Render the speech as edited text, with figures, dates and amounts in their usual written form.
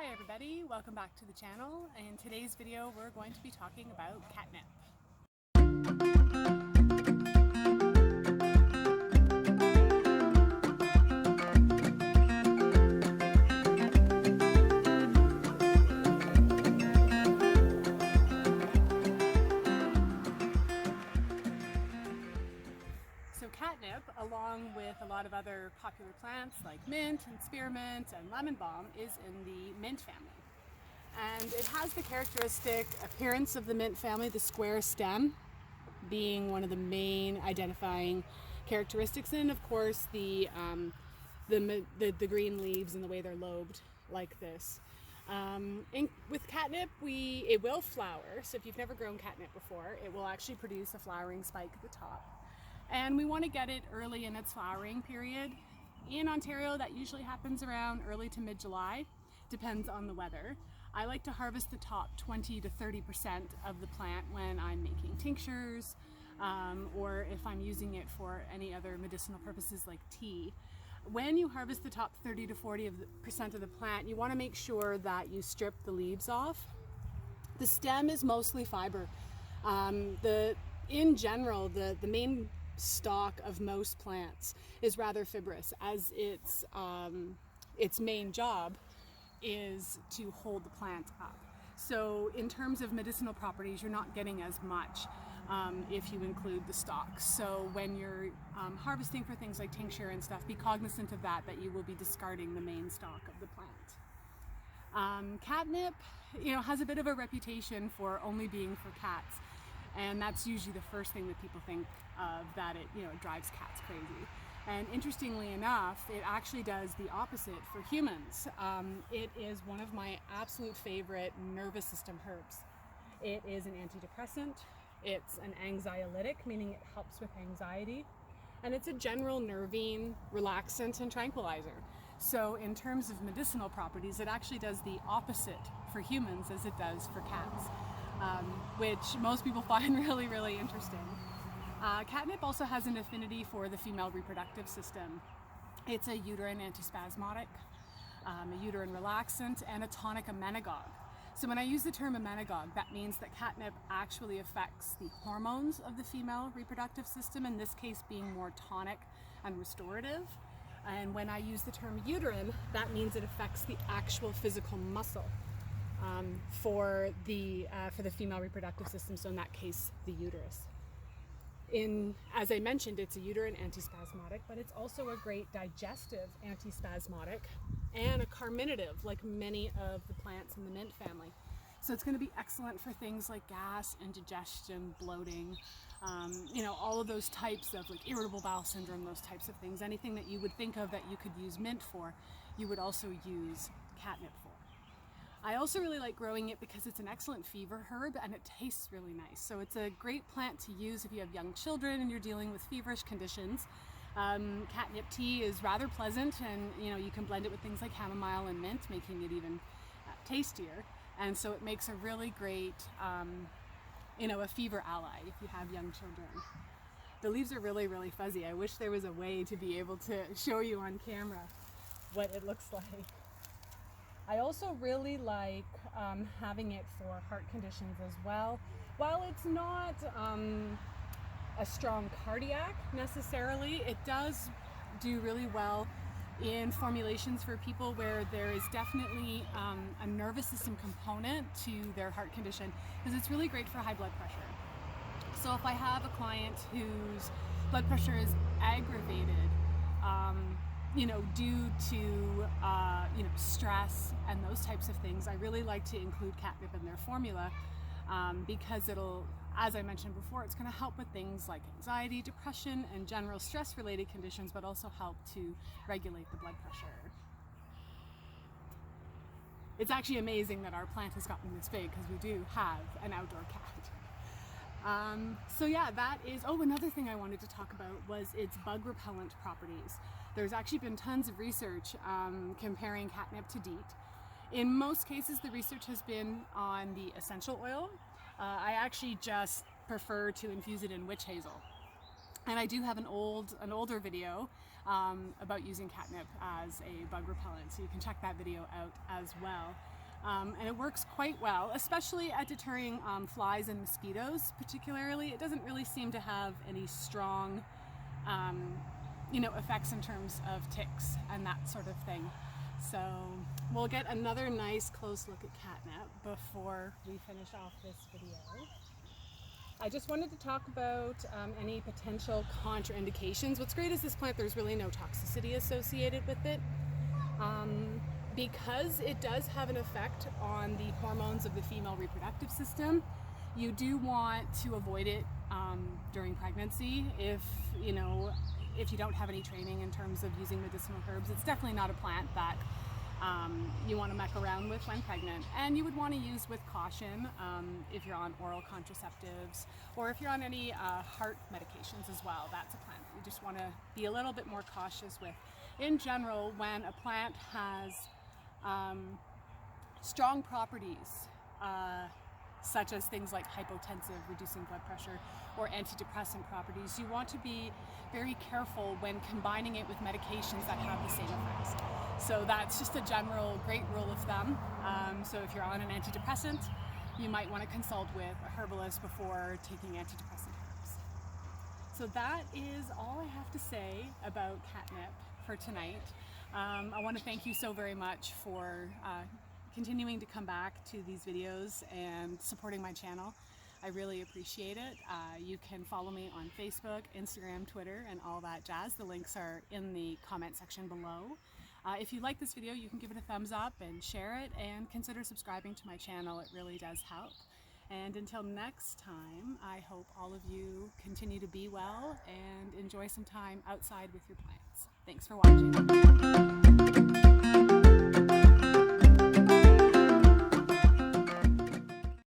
Hi everybody, welcome back to the channel. In today's video we're going to be talking about catnip. So catnip, along with a lot of other popular plants like mint and spearmint and lemon balm, is in the mint family. And it has the characteristic appearance of the mint family, the square stem being one of the main identifying characteristics, and of course the green leaves and the way they're lobed like this. With catnip, it will flower, so if you've never grown catnip before, it will actually produce a flowering spike at the top. And we want to get it early in its flowering period. In Ontario, that usually happens around early to mid-July, depends on the weather. I like to harvest the top 20 to 30% of the plant when I'm making tinctures, or if I'm using it for any other medicinal purposes like tea. When you harvest the top 30 to 40% of the plant, you want to make sure that you strip the leaves off. The stem is mostly fiber. In general, the main stalk of most plants is rather fibrous, as its main job is to hold the plant up. So in terms of medicinal properties, you're not getting as much if you include the stalks. So when you're harvesting for things like tincture and stuff, be cognizant of that you will be discarding the main stalk of the plant. Catnip, has a bit of a reputation for only being for cats. And that's usually the first thing that people think of, that it drives cats crazy. And interestingly enough, it actually does the opposite for humans. It is one of my absolute favorite nervous system herbs. It is an antidepressant, it's an anxiolytic, meaning it helps with anxiety, and it's a general nervine, relaxant, and tranquilizer. So in terms of medicinal properties, it actually does the opposite for humans as it does for cats. Which most people find really, really interesting. Catnip also has an affinity for the female reproductive system. It's a uterine antispasmodic, a uterine relaxant, and a tonic emmenagogue. So when I use the term emmenagogue, that means that catnip actually affects the hormones of the female reproductive system, in this case being more tonic and restorative. And when I use the term uterine, that means it affects the actual physical muscle. For the female reproductive system, so in that case, the uterus. As I mentioned, it's a uterine antispasmodic, but it's also a great digestive antispasmodic and a carminative, like many of the plants in the mint family. So it's going to be excellent for things like gas, indigestion, bloating, all of those types of like irritable bowel syndrome, those types of things. Anything that you would think of that you could use mint for, you would also use catnip for. I also really like growing it because it's an excellent fever herb and it tastes really nice. So it's a great plant to use if you have young children and you're dealing with feverish conditions. Catnip tea is rather pleasant, and you can blend it with things like chamomile and mint, making it even tastier. And so it makes a really great, a fever ally if you have young children. The leaves are really, really fuzzy. I wish there was a way to be able to show you on camera what it looks like. I also really like having it for heart conditions as well. While it's not a strong cardiac necessarily, it does do really well in formulations for people where there is definitely a nervous system component to their heart condition, because it's really great for high blood pressure. So if I have a client whose blood pressure is aggravated, due to stress and those types of things, I really like to include catnip in their formula because it'll, as I mentioned before, it's going to help with things like anxiety, depression, and general stress-related conditions, but also help to regulate the blood pressure. It's actually amazing that our plant has gotten this big, because we do have an outdoor cat. So yeah, that is, another thing I wanted to talk about was its bug repellent properties. There's actually been tons of research comparing catnip to DEET. In most cases, the research has been on the essential oil. I actually just prefer to infuse it in witch hazel. And I do have an older video about using catnip as a bug repellent, so you can check that video out as well. And it works quite well, especially at deterring flies and mosquitoes particularly. It doesn't really seem to have any strong effects in terms of ticks and that sort of thing. So we'll get another nice close look at catnip before we finish off this video. I just wanted to talk about any potential contraindications. What's great is this plant, there's really no toxicity associated with it. Because it does have an effect on the hormones of the female reproductive system, you do want to avoid it during pregnancy if you don't have any training in terms of using medicinal herbs. It's definitely not a plant that you want to muck around with when pregnant, and you would want to use with caution if you're on oral contraceptives or if you're on any heart medications as well. That's a plant that you just want to be a little bit more cautious with. In general, when a plant has strong properties such as things like hypotensive, reducing blood pressure, or antidepressant properties, you want to be very careful when combining it with medications that have the same effects. So that's just a general great rule of thumb. So if you're on an antidepressant, you might want to consult with a herbalist before taking antidepressant herbs. So that is all I have to say about catnip for tonight. I want to thank you so very much for continuing to come back to these videos and supporting my channel. I really appreciate it. You can follow me on Facebook, Instagram, Twitter, and all that jazz. The links are in the comment section below. If you like this video, you can give it a thumbs up and share it, and consider subscribing to my channel. It really does help. And until next time, I hope all of you continue to be well and enjoy some time outside with your plants. Thanks for watching.